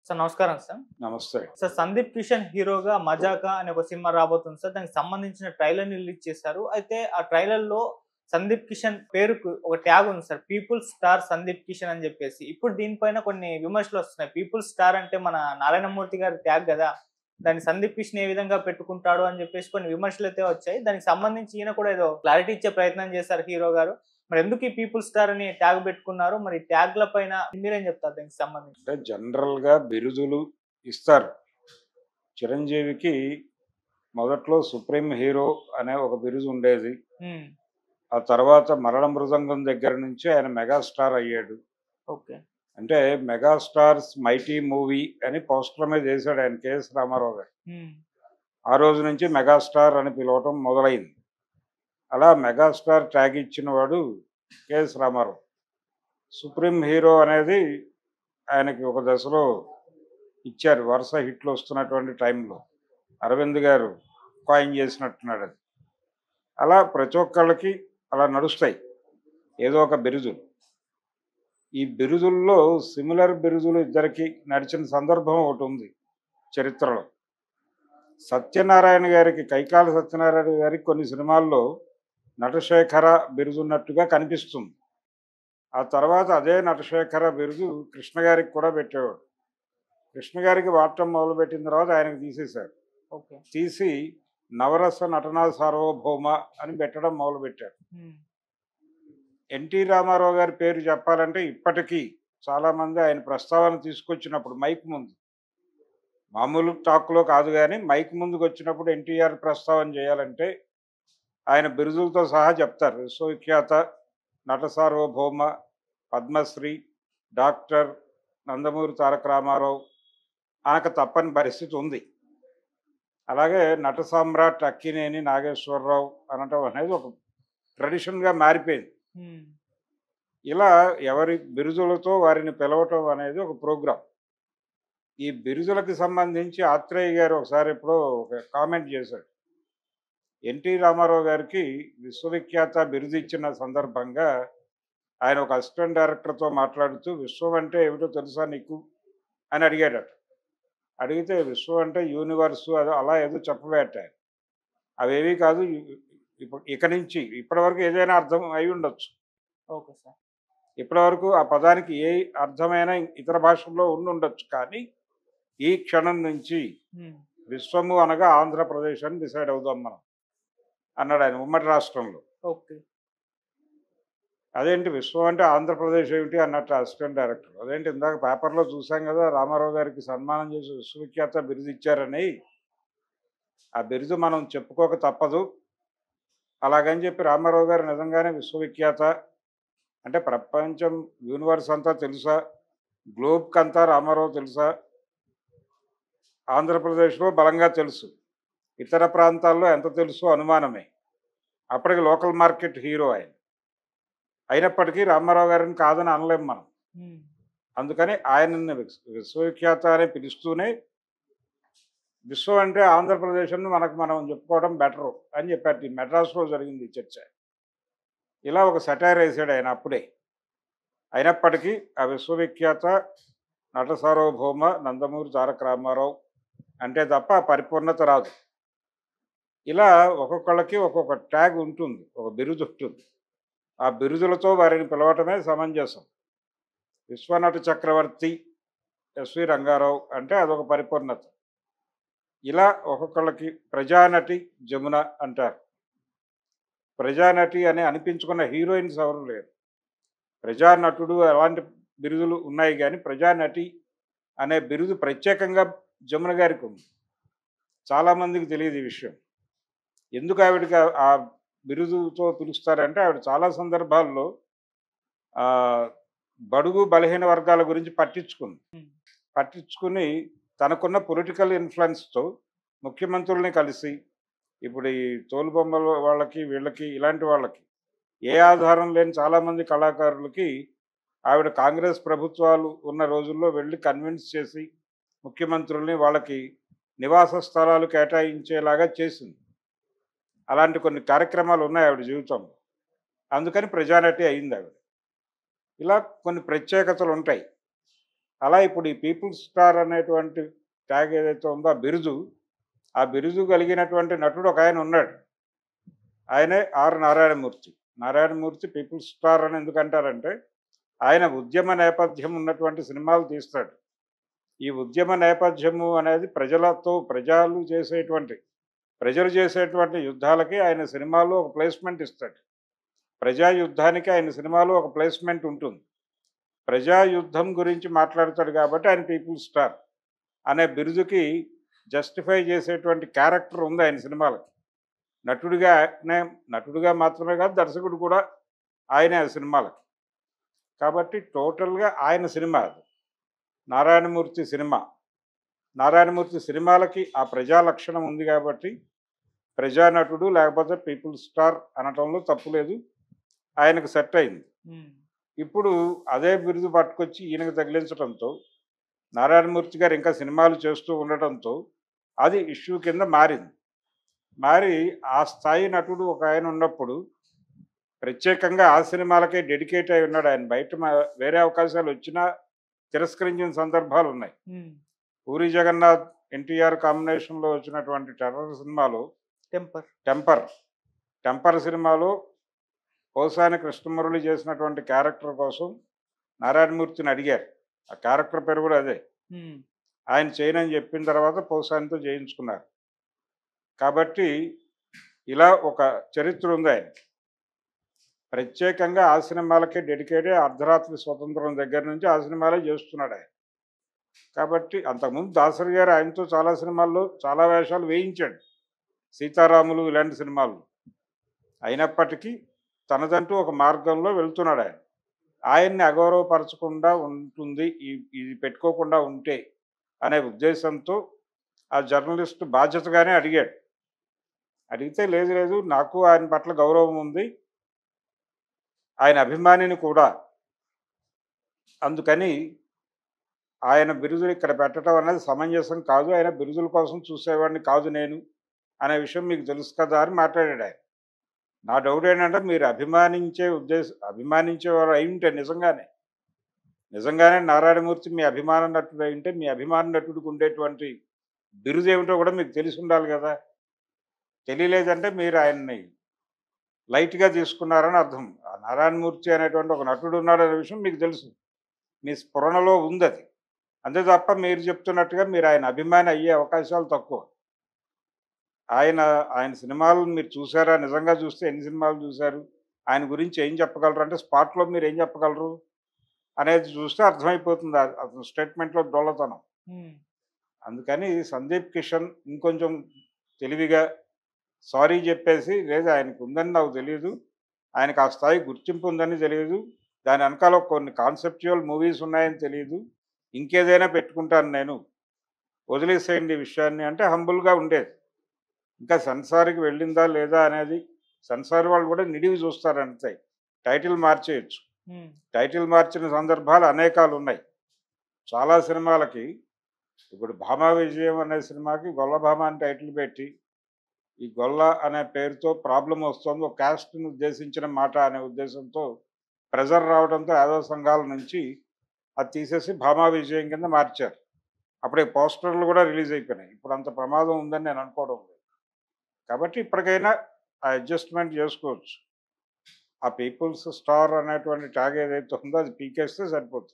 Sir నమస్కారం sir. నమస్తే. Sir 'Sandeep Kishan' హీరోగా 'మజాకా' అనే ఒక సినిమా రాబోతుంది సార్. దానికి సంబంధించిన ట్రైలర్‌ని రిలీజ్ చేశారు. అయితే ఆ ట్రైలర్‌లో 'సందీప్ కిషన్' పేరుకు ఒక ట్యాగ్ ఉంది sir. 'People's star Sundeep Kishan' అని చెప్పేసి. ఇప్పుడు దీనిపైన కొన్ని విమర్శలొస్తున్నాయి. 'పీపుల్స్ స్టార్' అంటే మన నారాయణమూర్తి గారి ట్యాగ్ గదా! దాన్ని 'సందీప్ కిషన్' ఏ విధంగా పెట్టుకుంటాడు అని చెప్పేసి కొన్ని విమర్శలైతే వచ్చాయి. దానికి సంబంధించి ఈయన కూడా ఏదో క్లారిటీ ఇచ్చే ప్రయత్నం చేశారు హీరో గారు. మరెందుకు ఈ 'పీపుల్స్ స్టార్' అని ట్యాగ్ పెట్టుకున్నారు? మరి ట్యాగ్‌ల పైన మీరేం చెప్తారు దీనికి సంబంధించి? అంటే జనరల్‌గా బిరుదులు ఇస్తారు. చిరంజీవికి మొదట్లో 'సుప్రీం హీరో' అనే ఒక బిరుదు ఉండేది. హ్మ్. ఆ తర్వాత 'మరణ మృదంగం' దగ్గర నుంచి ఆయన మెగాస్టార్ అయ్యాడు. ఓకే. అంటే 'మెగాస్టార్స్ మైటీ మూవీ' అని పోస్టర్ మీద ఏసాడు ఆయన కెఎస్ రామారావు గారు. హ్మ్. ఆ రోజు నుంచి మెగాస్టార్ అని పిలవటం మొదలైంది. అలా మెగాస్టార్ ట్యాగ్ ఇచ్చిన వాడు కెఎస్ రామారావు. 'సుప్రీం హీరో' అనేది ఆయనకి ఒక దశలో ఇచ్చారు. వరుస హిట్లు వస్తున్నటువంటి టైంలో. అరవింద్ గారు కాయిన్ చేసినట్టున్నాడు అది. అలా ప్రతి ఒక్కళ్ళకి అలా నడుస్తాయి. ఏదో ఒక బిరుదులు. ఈ బిరుదుల్లో సిమిలర్ బిరుదులు ఇద్దరికి నడిచిన సందర్భం ఒకటుంది చరిత్రలో. సత్యనారాయణ గారికి, కైకాల సత్యనారాయణ గారికి కొన్ని సినిమాల్లో నటశేఖర బిరుదున్నట్టుగా కనిపిస్తుంది. ఆ తర్వాత అదే నటశేఖర బిరుదు కృష్ణ గారికి కూడా పెట్టేవాడు. కృష్ణ గారికి వాడటం మొదలుపెట్టిన తర్వాత ఆయనకు తీసేశారు. ఓకే. తీసి నవరస నటనా సార్వభౌమ అని పెట్టడం మొదలుపెట్టారు. హ్మ్. ఎన్టీ రామారావు గారి పేరు చెప్పాలంటే ఇప్పటికీ చాలామంది ఆయన ప్రస్తావన తీసుకొచ్చినప్పుడు మైక్ ముందు, మామూలు టాక్లో కాదు కానీ మైక్ ముందుకు వచ్చినప్పుడు ఎన్టీఆర్ ప్రస్తావన చేయాలంటే ఆయన బిరుదులతో సహా చెప్తారు. విశ్వవిఖ్యాత నట సార్వభౌమ, పద్మశ్రీ, డాక్టర్, నందమూరి తారక రామారావు అనక తప్పని పరిస్థితి ఉంది. అలాగే నట సామ్రాట్ అక్కినేని నాగేశ్వరరావు అనటం అనేది ఒక ట్రెడిషన్‌గా మారిపోయింది. హ్మ్. ఇలా ఎవరి బిరుదులతో వారిని పిలవటం అనేది ఒక ప్రోగ్రామ్. ఈ బిరుదులకు సంబంధించి ఆత్రేయ గారు ఒకసారి ఎప్పుడో ఒక కామెంట్ చేశాడు. ఎన్టీ రామారావు గారికి విశ్వవిఖ్యాత బిరుదు ఇచ్చిన సందర్భంగా ఆయన ఒక అసిస్టెంట్ డైరెక్టర్‌తో మాట్లాడుతూ "విశ్వం అంటే ఏమిటో తెలుసా నీకు?" అని అడిగాడట. అడిగితే విశ్వం అంటే యూనివర్సు అదో అలా ఏదో చెప్పబోయాట ఆయన. అవేవీ కాదు. ఇప్పుడు ఇక నుంచి ఇప్పటివరకు ఏదైనా అర్థం అయ్యుండొచ్చు. Okay sir. ఇప్పటివరకు ఆ పదానికి ఏ అర్థమైన ఇతర భాషల్లో ఉండుండొచ్చు. కానీ ఈ క్షణం నుంచి హ్మ్. విశ్వము అనగా ఆంధ్రప్రదేశ్ అని డిసైడ్ అవుదాం మనం అన్నాడు ఆయన ఉమ్మడి రాష్ట్రంలో. ఓకే. అదేంటి విశ్వం అంటే ఆంధ్రప్రదేశ్ ఏమిటి అన్నట్టు అసిస్టెంట్ డైరెక్టర్. అదేంటి ఇందాక పేపర్‌లో చూసాం గదా! రామారావు గారికి సన్మానం చేసి విశ్వవిఖ్యాత బిరుదు ఇచ్చారని. ఆ బిరుదు మనం చెప్పుకోక తప్పదు. అలాగని చెప్పి రామారావు గారు నిజంగానే విశ్వవిఖ్యాత అంటే ప్రపంచం యూనివర్స్ అంతా తెలుసా? గ్లోబ్‌కంతా రామారావు తెలుసా? ఆంధ్రప్రదేశ్‌లో బలంగా తెలుసు. ఇతర ప్రాంతాల్లో ఎంత తెలుసో అనుమానమే. అప్పటికి లోకల్ మార్కెట్ హీరో ఆయన. అయినప్పటికీ రామారావు గారిని కాదని అనలేం మనం. హ్మ్. అందుకని ఆయనని విశ్వవిఖ్యాత అని పిలుస్తూనే విశ్వం అంటే ఆంధ్రప్రదేశ్ అని మనకు మనం చెప్పుకోవడం బెటరు అని చెప్పారు. ఈ మెడ్రాస్‌లో జరిగింది ఈ చర్చ. ఇలా ఒక సెటైర్ ఏసాడు ఆయన అప్పుడే. అయినప్పటికీ ఆ విశ్వవిఖ్యాత నట సార్వభౌమ నందమూరి తారక రామారావు అంటే తప్ప ఆ పరిపూర్ణత రాదు. ఇలా ఒక్కొక్కళ్ళకి ఒక్కొక్క ట్యాగ్ ఉంటుంది. ఒక బిరుదు ఉంటుంది. ఆ బిరుదులతో వారిని పిలవటమే సమంజసం. విశ్వనట చక్రవర్తి ఎస్వి రంగారావు అంటే అదొక పరిపూర్ణత. ఇలా ఒక్కొక్కళ్ళకి ప్రజానటి జమున అంటారు. ప్రజానటి అని అనిపించుకున్న హీరోయిన్స్ ఎవరు లేరు. ప్రజానటుడు అలాంటి బిరుదులు ఉన్నాయి గానీ ప్రజానటి అనే బిరుదు ప్రత్యేకంగా జమున గారికి ఉంది. చాలామందికి తెలియదు ఈ విషయం. ఎందుకు ఆవిడకి ఆ బిరుదుతో పిలుస్తారంటే ఆవిడ చాలా సందర్భాల్లో ఆహ్, బడుగు బలహీన వర్గాల గురించి పట్టించుకుంది. హ్మ్. పట్టించుకుని తనకున్న పొలిటికల్ ఇన్‌ఫ్లుయెన్స్‌తో ముఖ్యమంత్రుల్ని కలిసి ఇప్పుడు ఈ తోలుబొమ్మల వాళ్ళకి, వీళ్ళకి ఇలాంటి వాళ్ళకి ఏ ఆధారం లేని చాలామంది కళాకారులకి ఆవిడ కాంగ్రెస్ ప్రభుత్వాలు ఉన్న రోజుల్లో వెళ్ళి కన్విన్స్ చేసి ముఖ్యమంత్రుల్ని వాళ్ళకి నివాస స్థలాలు కేటాయించేలాగా చేసింది. అలాంటి కొన్ని కార్యక్రమాలు ఉన్నాయి ఆవిడ జీవితంలో. అందుకని ప్రజానటి అయిందావిడ. ఇలా కొన్ని ప్రత్యేకతలుంటాయి. అలా ఇప్పుడు ఈ పీపుల్స్ స్టార్ అనేటువంటి ట్యాగ్ ఏదైతే ఉందో ఆ బిరుదు కలిగినటువంటి నటుడు ఒక ఆయన ఉన్నాడు. ఆయనే R Narayana Murthy. Narayana Murthy people's star అని ఎందుకంటారంటే ఆయన ఉద్యమ నేపథ్యం ఉన్నటువంటి సినిమాలు తీస్తాడు. ఈ ఉద్యమ నేపథ్యము అనేది ప్రజలు చేసేటువంటి యుద్ధాలకి ఆయన సినిమాలో ఒక ప్లేస్మెంట్ ఇస్తాడు. ప్రజా యుద్ధానికి ఆయన సినిమాలో ఒక ప్లేస్మెంట్ ఉంటుంది. ప్రజా యుద్ధం గురించి మాట్లాడతాడు కాబట్టి ఆయన పీపుల్స్ స్టార్ అనే బిరుదుకి జస్టిఫై చేసేటువంటి క్యారెక్టర్ ఉంది ఆయన సినిమాలకి. నటుడిగా మాత్రమే కాదు, దర్శకుడు కూడా ఆయనే ఆ సినిమాలకి. కాబట్టి టోటల్గా ఆయన సినిమా అది. నారాయణమూర్తి సినిమా. నారాయణమూర్తి సినిమాలకి ఆ ప్రజా లక్షణం ఉంది కాబట్టి ప్రజానటుడు లేకపోతే పీపుల్ స్టార్ అనటంలో తప్పు లేదు. ఆయనకు సెట్ అయింది. ఇప్పుడు అదే బిరుదు పట్టుకొచ్చి ఈయనకు తగిలించడంతో నారాయణమూర్తి గారు ఇంకా సినిమాలు చేస్తూ ఉండటంతో అది ఇష్యూ కింద మారి ఆ స్థాయి నటుడు ఒక ఆయన ఉన్నప్పుడు ప్రత్యేకంగా ఆ సినిమాలకే డెడికేట్ అయి ఉన్నాడు ఆయన. బయట వేరే అవకాశాలు వచ్చినా తిరస్కరించిన సందర్భాలు ఉన్నాయి. పూరి జగన్నాథ్ ఎన్టీఆర్ కాంబినేషన్లో వచ్చినటువంటి టెర్రర్ సినిమాలో టెంపర్ సినిమాలో పోసాని కృష్ణమురళి చేసినటువంటి క్యారెక్టర్ కోసం నారాయణమూర్తిని అడిగారు. ఆ క్యారెక్టర్ పేరు కూడా అదే. ఆయన చేయనని చెప్పిన తర్వాత పోసానితో చేయించుకున్నారు. కాబట్టి ఇలా ఒక చరిత్ర ఉంది ఆయన. ప్రత్యేకంగా ఆ సినిమాలకే డెడికేట్ అర్ధరాత్రి స్వతంత్రం దగ్గర నుంచి ఆ సినిమాలే చేస్తున్నాడు ఆయన. కాబట్టి అంతకుముందు దాసరి గారు ఆయనతో చాలా సినిమాల్లో చాలా వేషాలు వేయించాడు. సీతారాములు ఇలాంటి సినిమాలు. అయినప్పటికీ తనదంటూ ఒక మార్గంలో వెళ్తున్నాడు ఆయన. ఆయన్ని అగౌరవపరచకుండా ఉంటుంది ఇది పెట్టుకోకుండా ఉంటే అనే ఉద్దేశంతో ఆ జర్నలిస్ట్ బాధ్యతగానే అడిగాడు. అడిగితే లేదు నాకు ఆయన పట్ల గౌరవం ఉంది, ఆయన అభిమానిని కూడా, అందుకని ఆయన బిరుదులు ఇక్కడ పెట్టడం అనేది సమంజసం కాదు, ఆయన బిరుదుల కోసం చూసేవాడిని కాదు నేను అనే విషయం మీకు తెలుసు కదా అని మాట్లాడాడు ఆయన. నా డౌట్ ఏంటంటే మీరు అభిమానించేవారు అయి ఉంటే నిజంగానే నారాయణమూర్తి మీ అభిమాన నటుడు అయి ఉంటే మీ అభిమాన నటుడికి ఉండేటువంటి బిరుదు ఏమిటో కూడా మీకు తెలిసి ఉండాలి కదా. తెలియలేదంటే మీరు ఆయన్ని లైట్గా తీసుకున్నారని అర్థం. ఆ నారాయణమూర్తి అనేటువంటి ఒక నటుడు ఉన్నాడనే విషయం మీకు తెలుసు, మీ స్ఫురణలో ఉంది అది. అంతే తప్ప మీరు చెప్తున్నట్టుగా మీరు ఆయన అభిమాని అయ్యే అవకాశాలు తక్కువ. ఆయన సినిమాలు మీరు చూసారా? నిజంగా చూస్తే ఎన్ని సినిమాలు చూశారు? ఆయన గురించి ఏం చెప్పగలరు అంటే స్పాట్లో మీరు ఏం చెప్పగలరు అనేది చూస్తే అర్థమైపోతుంది అతని స్టేట్మెంట్లో డొల్లతనం. అందుకని సందీప్ కిషన్ ఇంకొంచెం తెలివిగా సారీ చెప్పేసి, లేదు ఆయనకు ఉందని నాకు తెలియదు, ఆయనకు ఆ స్థాయి గుర్తింపు ఉందని తెలియదు, దాని వెనకాల కొన్ని కాన్సెప్చువల్ మూవీస్ ఉన్నాయని తెలియదు, ఇంకేదైనా పెట్టుకుంటాను నేను, వదిలేసేయండి ఈ విషయాన్ని అంటే హంబుల్గా ఉండేది. ఇంకా సెన్సార్కి వెళ్ళిందా లేదా అనేది సెన్సార్ వాళ్ళు కూడా నిడివి చూస్తారు అంతే. టైటిల్ మార్చేయచ్చు. టైటిల్ మార్చిన సందర్భాలు అనేకాలు ఉన్నాయి. చాలా సినిమాలకి ఇప్పుడు భామా విజయం అనే సినిమాకి గొల్లభామ అని టైటిల్ పెట్టి ఈ గొల్ల అనే పేరుతో ప్రాబ్లం వస్తుంది, ఒక క్యాస్ట్ను ఉద్దేశించిన మాట అనే ఉద్దేశంతో ప్రెజర్ రావడంతో యాదవ సంఘాల నుంచి అది తీసేసి భామా విజయం కింద మార్చారు. అప్పుడే పోస్టర్లు కూడా రిలీజ్ అయిపోయినాయి. ఇప్పుడు అంత ప్రమాదం ఉందని నేను అనుకోవడం లేదు. కాబట్టి ఇప్పటికైనా ఆ అడ్జస్ట్మెంట్ చేసుకోవచ్చు. ఆ పీపుల్స్ స్టార్ అనేటువంటి ట్యాగ్ ఏదైతే ఉందో అది పీకేస్తే సరిపోతుంది.